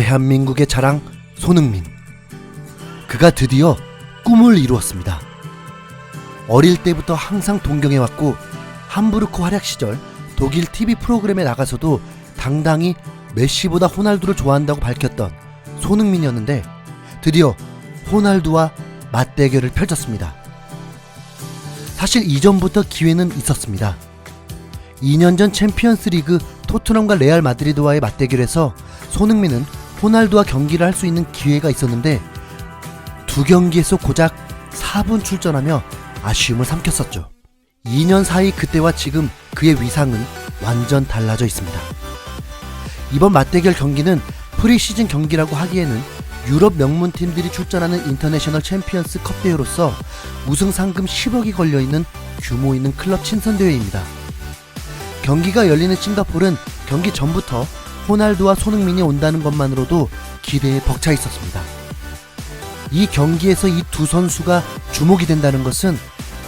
대한민국의 자랑 손흥민. 그가 드디어 꿈을 이루었습니다. 어릴 때부터 항상 동경해왔고 함부르크 활약 시절 독일 TV 프로그램에 나가서도 당당히 메시보다 호날두를 좋아한다고 밝혔던 손흥민이었는데 드디어 호날두와 맞대결을 펼쳤습니다. 사실 이전부터 기회는 있었습니다. 2년 전 챔피언스 리그 토트넘과 레알 마드리드와의 맞대결에서 손흥민은 호날두와 경기를 할 수 있는 기회가 있었는데 두 경기에서 고작 4분 출전하며 아쉬움을 삼켰었죠. 2년 사이 그때와 지금 그의 위상은 완전 달라져 있습니다. 이번 맞대결 경기는 프리시즌 경기라고 하기에는 유럽 명문팀들이 출전하는 인터내셔널 챔피언스 컵 대회로서 우승 상금 10억이 걸려있는 규모 있는 클럽 친선 대회입니다. 경기가 열리는 싱가포르는 경기 전부터 호날두와 손흥민이 온다는 것만으로도 기대에 벅차 있었습니다. 이 경기에서 이 두 선수가 주목이 된다는 것은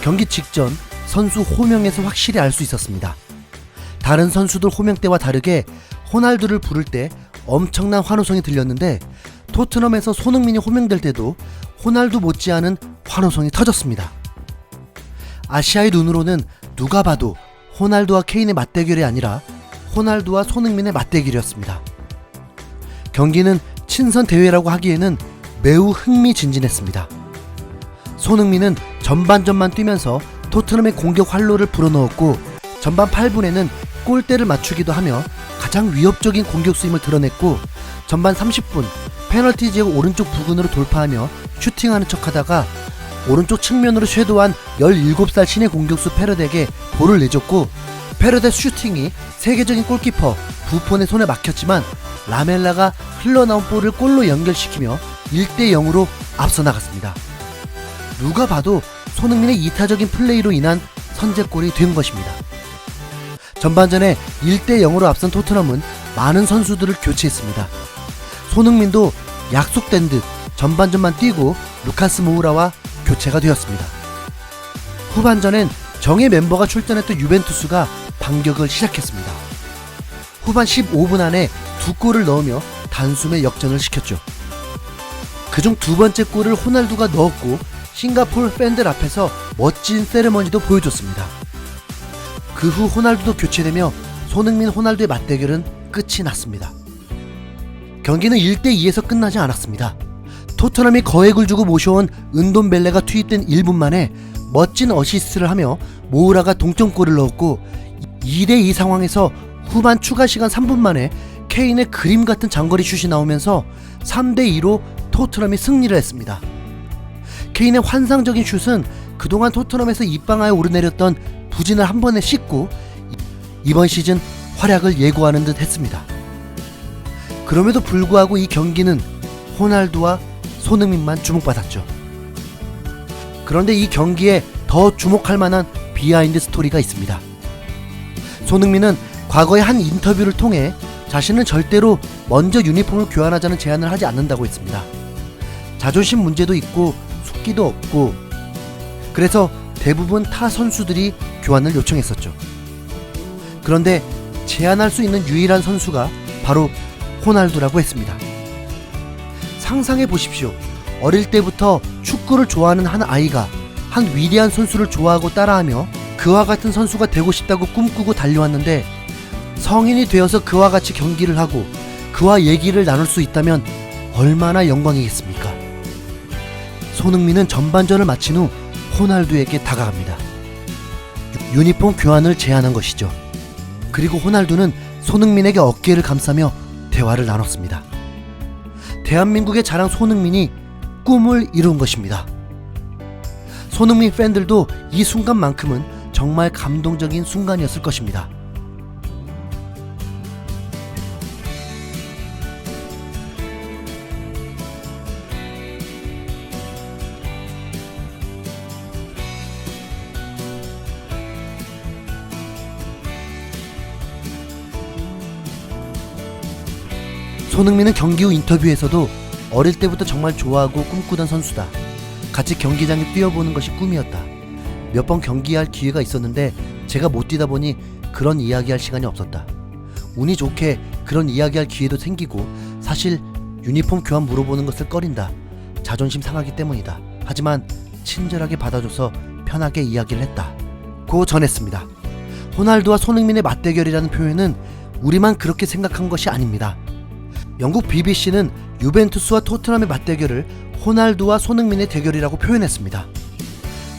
경기 직전 선수 호명에서 확실히 알 수 있었습니다. 다른 선수들 호명 때와 다르게 호날두를 부를 때 엄청난 환호성이 들렸는데 토트넘에서 손흥민이 호명될 때도 호날두 못지않은 환호성이 터졌습니다. 아시아의 눈으로는 누가 봐도 호날두와 케인의 맞대결이 아니라 호날두와 손흥민의 맞대결이었습니다. 경기는 친선 대회라고 하기에는 매우 흥미진진했습니다. 손흥민은 전반전만 뛰면서 토트넘의 공격 활로를 불어넣었고 전반 8분에는 골대를 맞추기도 하며 가장 위협적인 공격수임을 드러냈고 전반 30분 페널티 지역 오른쪽 부근으로 돌파하며 슈팅하는 척하다가 오른쪽 측면으로 쇄도한 17살 신의 공격수 페르덱에 볼을 내줬고 페르덱 슈팅이 세계적인 골키퍼 부폰의 손에 막혔지만 라멜라가 흘러나온 볼을 골로 연결시키며 1대0으로 앞서 나갔습니다. 누가 봐도 손흥민의 이타적인 플레이로 인한 선제골이 된 것입니다. 전반전에 1대0으로 앞선 토트넘은 많은 선수들을 교체했습니다. 손흥민도 약속된 듯 전반전만 뛰고 루카스 모우라와 교체가 되었습니다. 후반전엔 정예 멤버가 출전했던 유벤투스가 반격을 시작했습니다. 후반 15분 안에 두 골을 넣으며 단숨에 역전을 시켰죠. 그중 두 번째 골을 호날두가 넣었고 싱가포르 팬들 앞에서 멋진 세레머니도 보여줬습니다. 그 후 호날두도 교체되며 손흥민 호날두의 맞대결은 끝이 났습니다. 경기는 1대2에서 끝나지 않았습니다. 토트넘이 거액을 주고 모셔온 은돈벨레가 투입된 1분 만에 멋진 어시스트를 하며 모우라가 동점골을 넣었고 2대2 상황에서 후반 추가 시간 3분 만에 케인의 그림 같은 장거리 슛이 나오면서 3대2로 토트넘이 승리를 했습니다. 케인의 환상적인 슛은 그동안 토트넘에서 입방아에 오르내렸던 부진을 한 번에 씻고 이번 시즌 활약을 예고하는 듯 했습니다. 그럼에도 불구하고 이 경기는 호날두와 손흥민만 주목받았죠. 그런데 이 경기에 더 주목할 만한 비하인드 스토리가 있습니다. 손흥민은 과거의 한 인터뷰를 통해 자신은 절대로 먼저 유니폼을 교환하자는 제안을 하지 않는다고 했습니다. 자존심 문제도 있고 숙기도 없고 그래서 대부분 타 선수들이 교환을 요청했었죠. 그런데 제안할 수 있는 유일한 선수가 바로 호날두라고 했습니다. 상상해 보십시오. 어릴 때부터 축구를 좋아하는 한 아이가 한 위대한 선수를 좋아하고 따라하며 그와 같은 선수가 되고 싶다고 꿈꾸고 달려왔는데 성인이 되어서 그와 같이 경기를 하고 그와 얘기를 나눌 수 있다면 얼마나 영광이겠습니까? 손흥민은 전반전을 마친 후 호날두에게 다가갑니다. 유니폼 교환을 제안한 것이죠. 그리고 호날두는 손흥민에게 어깨를 감싸며 대화를 나눴습니다. 대한민국의 자랑 손흥민이 꿈을 이룬 것입니다. 손흥민 팬들도 이 순간만큼은 정말 감동적인 순간이었을 것입니다. 손흥민은 경기 후 인터뷰에서도 어릴 때부터 정말 좋아하고 꿈꾸던 선수다. 같이 경기장에 뛰어보는 것이 꿈이었다. 몇 번 경기할 기회가 있었는데 제가 못 뛰다 보니 그런 이야기할 시간이 없었다. 운이 좋게 그런 이야기할 기회도 생기고 사실 유니폼 교환 물어보는 것을 꺼린다. 자존심 상하기 때문이다. 하지만 친절하게 받아줘서 편하게 이야기를 했다. 고 전했습니다. 호날두와 손흥민의 맞대결이라는 표현은 우리만 그렇게 생각한 것이 아닙니다. 영국 BBC는 유벤투스와 토트넘의 맞대결을 호날두와 손흥민의 대결이라고 표현했습니다.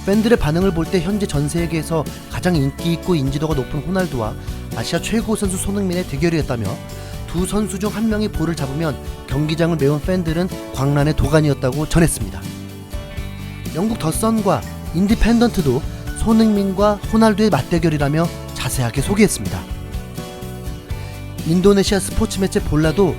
팬들의 반응을 볼 때 현재 전 세계에서 가장 인기 있고 인지도가 높은 호날두와 아시아 최고 선수 손흥민의 대결이었다며 두 선수 중 한 명이 볼을 잡으면 경기장을 메운 팬들은 광란의 도가니였다고 전했습니다. 영국 더선과 인디펜던트도 손흥민과 호날두의 맞대결이라며 자세하게 소개했습니다. 인도네시아 스포츠 매체 볼라도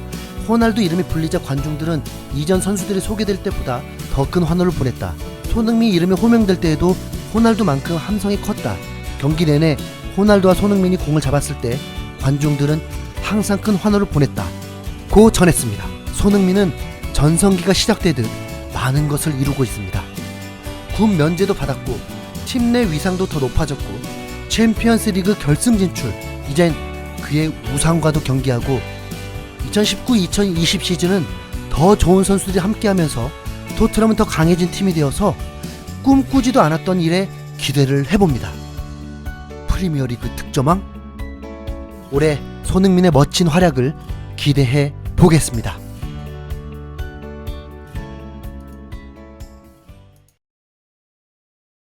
호날두 이름이 불리자 관중들은 이전 선수들이 소개될 때보다 더 큰 환호를 보냈다. 손흥민 이름이 호명될 때에도 호날두만큼 함성이 컸다. 경기 내내 호날두와 손흥민이 공을 잡았을 때 관중들은 항상 큰 환호를 보냈다. 고 전했습니다. 손흥민은 전성기가 시작되듯 많은 것을 이루고 있습니다. 군 면제도 받았고 팀 내 위상도 더 높아졌고 챔피언스 리그 결승 진출, 이젠 그의 우상과도 경기하고 2019-2020 시즌은 더 좋은 선수들이 함께하면서 토트넘은 더 강해진 팀이 되어서 꿈꾸지도 않았던 일에 기대를 해봅니다. 프리미어리그 득점왕? 올해 손흥민의 멋진 활약을 기대해 보겠습니다.